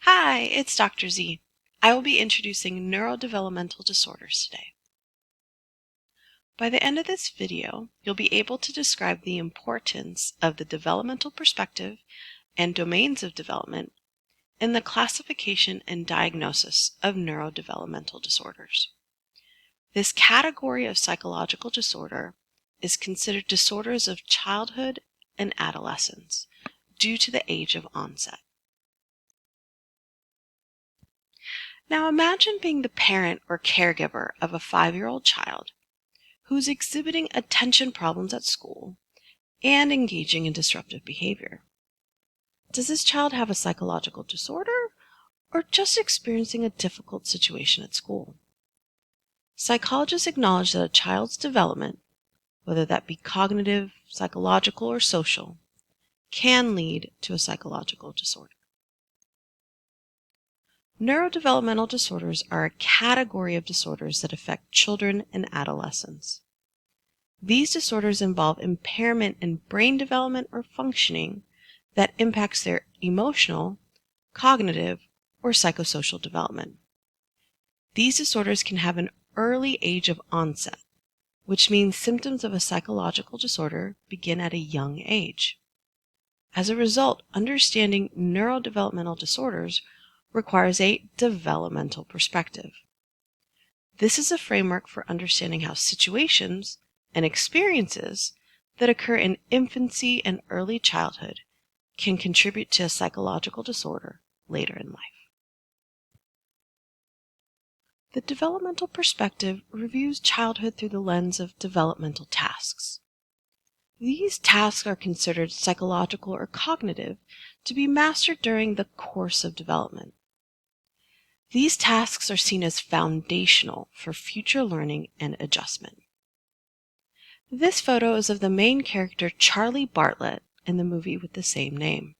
Hi, it's Dr. Z. I will be introducing neurodevelopmental disorders today. By the end of this video, you'll be able to describe the importance of the developmental perspective and domains of development in the classification and diagnosis of neurodevelopmental disorders. This category of psychological disorder is considered disorders of childhood and adolescence due to the age of onset. Now imagine being the parent or caregiver of a 5-year-old child who's exhibiting attention problems at school and engaging in disruptive behavior. Does this child have a psychological disorder or just experiencing a difficult situation at school? Psychologists acknowledge that a child's development, whether that be cognitive, psychological, or social, can lead to a psychological disorder. Neurodevelopmental disorders are a category of disorders that affect children and adolescents. These disorders involve impairment in brain development or functioning that impacts their emotional, cognitive, or psychosocial development. These disorders can have an early age of onset, which means symptoms of a psychological disorder begin at a young age. As a result, understanding neurodevelopmental disorders requires a developmental perspective. This is a framework for understanding how situations and experiences that occur in infancy and early childhood can contribute to a psychological disorder later in life. The developmental perspective reviews childhood through the lens of developmental tasks. These tasks are considered psychological or cognitive to be mastered during the course of development. These tasks are seen as foundational for future learning and adjustment. This photo is of the main character Charlie Bartlett in the movie with the same name.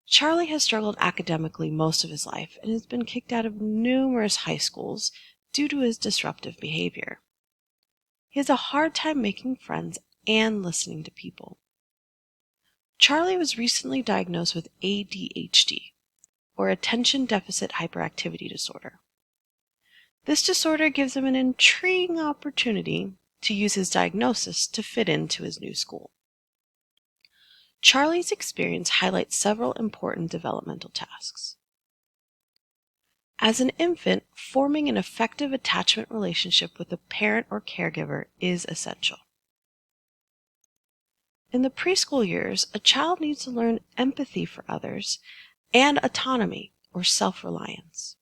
Charlie has struggled academically most of his life and has been kicked out of numerous high schools due to his disruptive behavior. He has a hard time making friends and listening to people. Charlie was recently diagnosed with ADHD, or Attention Deficit Hyperactivity Disorder. This disorder gives him an intriguing opportunity to use his diagnosis to fit into his new school. Charlie's experience highlights several important developmental tasks. As an infant, forming an effective attachment relationship with a parent or caregiver is essential. In the preschool years, a child needs to learn empathy for others and autonomy or self-reliance.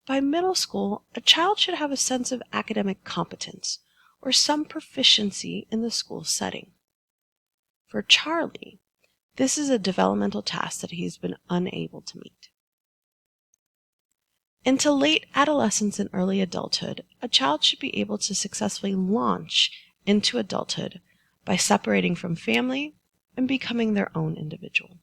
By middle school, a child should have a sense of academic competence or some proficiency in the school setting. For Charlie, this is a developmental task that he's been unable to meet. Into late adolescence and early adulthood, a child should be able to successfully launch into adulthood by separating from family and becoming their own individual.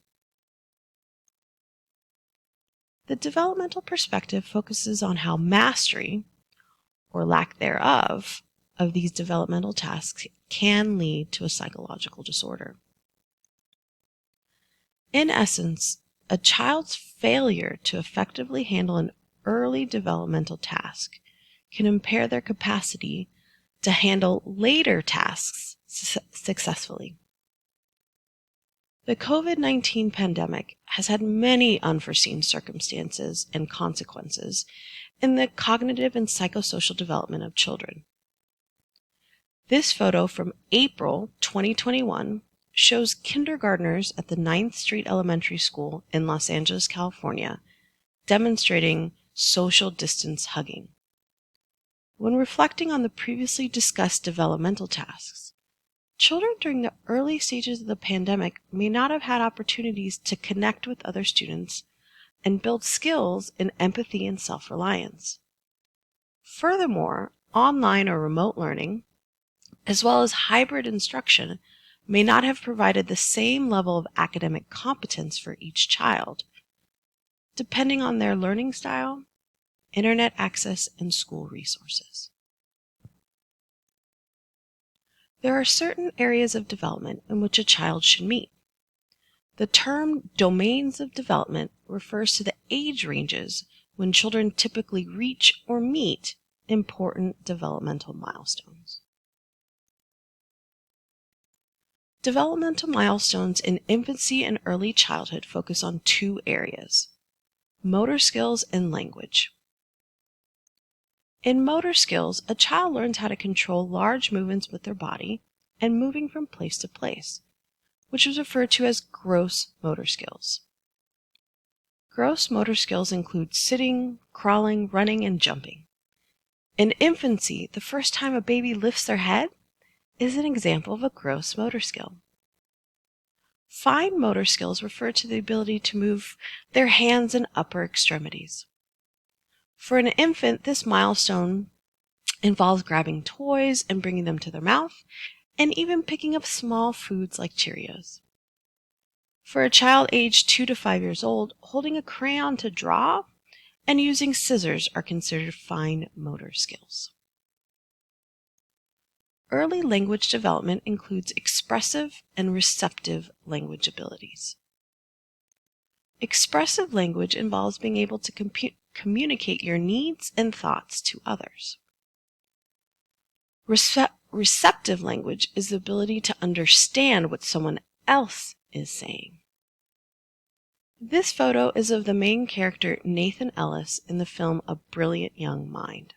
The developmental perspective focuses on how mastery, or lack thereof, of these developmental tasks can lead to a psychological disorder. In essence, a child's failure to effectively handle an early developmental task can impair their capacity to handle later tasks successfully. The COVID-19 pandemic has had many unforeseen circumstances and consequences in the cognitive and psychosocial development of children. This photo from April 2021 shows kindergartners at the 9th Street Elementary School in Los Angeles, California, demonstrating social distance hugging. When reflecting on the previously discussed developmental tasks, children during the early stages of the pandemic may not have had opportunities to connect with other students and build skills in empathy and self-reliance. Furthermore, online or remote learning, as well as hybrid instruction, may not have provided the same level of academic competence for each child, depending on their learning style, internet access, and school resources. There are certain areas of development in which a child should meet. The term domains of development refers to the age ranges when children typically reach or meet important developmental milestones. Developmental milestones in infancy and early childhood focus on two areas: motor skills and language. In motor skills, a child learns how to control large movements with their body and moving from place to place, which is referred to as gross motor skills. Gross motor skills include sitting, crawling, running, and jumping. In infancy, the first time a baby lifts their head is an example of a gross motor skill. Fine motor skills refer to the ability to move their hands and upper extremities. For an infant, this milestone involves grabbing toys and bringing them to their mouth, and even picking up small foods like Cheerios. For a child aged 2 to 5 years old, holding a crayon to draw and using scissors are considered fine motor skills. Early language development includes expressive and receptive language abilities. Expressive language involves being able to communicate your needs and thoughts to others. Receptive language is the ability to understand what someone else is saying. This photo is of the main character Nathan Ellis in the film A Brilliant Young Mind.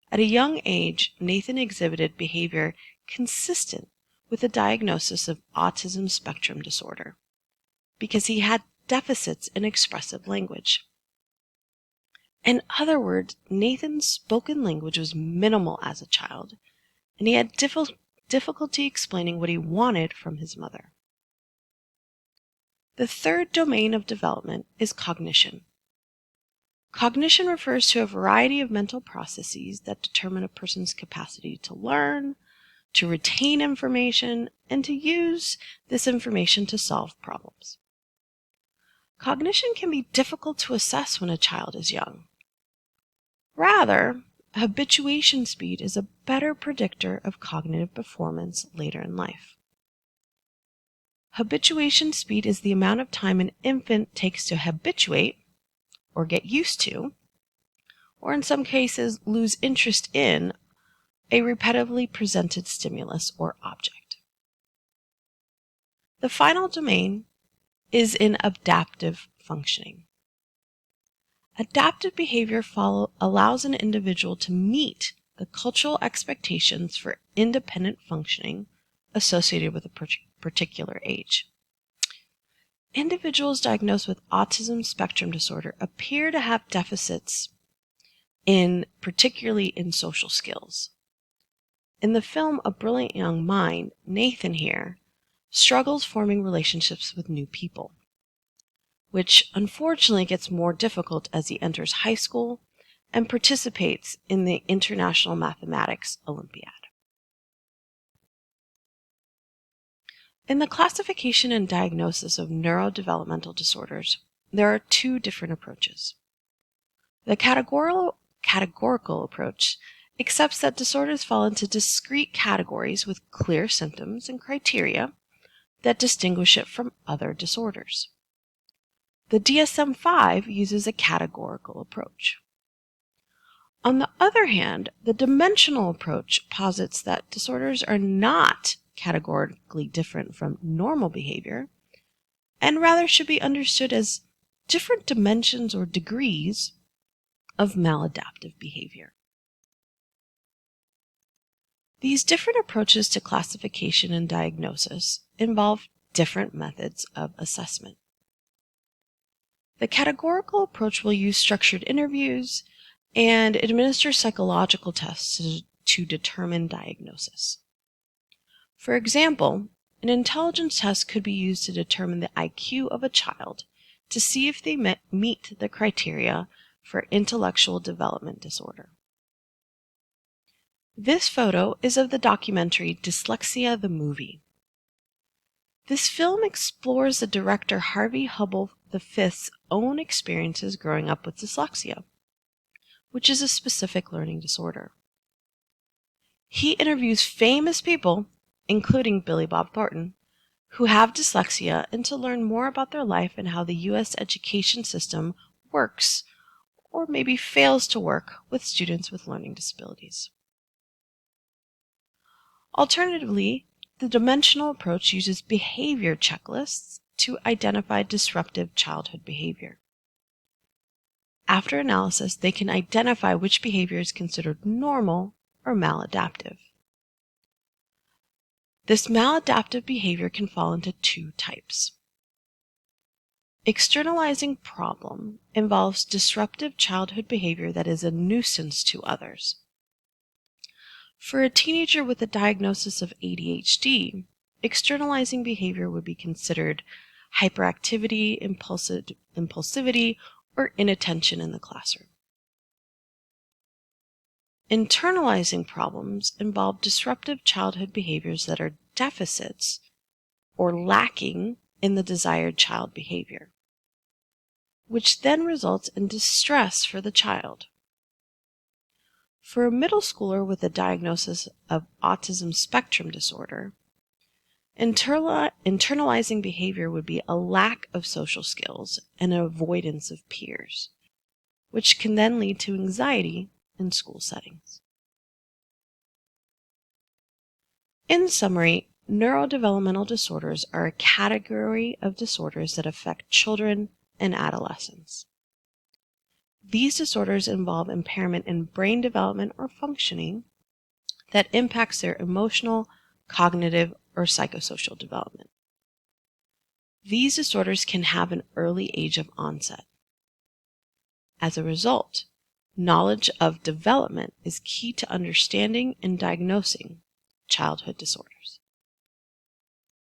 At a young age, Nathan exhibited behavior consistent with a diagnosis of autism spectrum disorder because he had deficits in expressive language. In other words, Nathan's spoken language was minimal as a child, and he had difficulty explaining what he wanted from his mother. The third domain of development is cognition. Cognition refers to a variety of mental processes that determine a person's capacity to learn, to retain information, and to use this information to solve problems. Cognition can be difficult to assess when a child is young. Rather, habituation speed is a better predictor of cognitive performance later in life. Habituation speed is the amount of time an infant takes to habituate, or get used to, or in some cases lose interest in, a repetitively presented stimulus or object. The final domain is in adaptive functioning. Adaptive behavior allows an individual to meet the cultural expectations for independent functioning associated with a particular age. Individuals diagnosed with autism spectrum disorder appear to have deficits particularly in social skills. In the film A Brilliant Young Mind, Nathan here struggles forming relationships with new people, which unfortunately gets more difficult as he enters high school and participates in the International Mathematics Olympiad. In the classification and diagnosis of neurodevelopmental disorders, there are two different approaches. The categorical approach accepts that disorders fall into discrete categories with clear symptoms and criteria that distinguish it from other disorders. The DSM-5 uses a categorical approach. On the other hand, the dimensional approach posits that disorders are not categorically different from normal behavior, and rather should be understood as different dimensions or degrees of maladaptive behavior. These different approaches to classification and diagnosis involve different methods of assessment. The categorical approach will use structured interviews and administer psychological tests to determine diagnosis. For example, an intelligence test could be used to determine the IQ of a child to see if they meet the criteria for intellectual development disorder. This photo is of the documentary Dyslexia the Movie. This film explores the director Harvey Hubble V's own experiences growing up with dyslexia, which is a specific learning disorder. He interviews famous people, including Billy Bob Thornton, who have dyslexia and to learn more about their life and how the U.S. education system works or maybe fails to work with students with learning disabilities. Alternatively, the dimensional approach uses behavior checklists to identify disruptive childhood behavior. After analysis, they can identify which behavior is considered normal or maladaptive. This maladaptive behavior can fall into two types. Externalizing problem involves disruptive childhood behavior that is a nuisance to others. For a teenager with a diagnosis of ADHD, externalizing behavior would be considered hyperactivity, impulsivity, or inattention in the classroom. Internalizing problems involve disruptive childhood behaviors that are deficits or lacking in the desired child behavior, which then results in distress for the child. For a middle schooler with a diagnosis of autism spectrum disorder, internalizing behavior would be a lack of social skills and an avoidance of peers, which can then lead to anxiety in school settings. In summary, neurodevelopmental disorders are a category of disorders that affect children and adolescents. These disorders involve impairment in brain development or functioning that impacts their emotional, cognitive, or psychosocial development. These disorders can have an early age of onset. As a result, knowledge of development is key to understanding and diagnosing childhood disorders.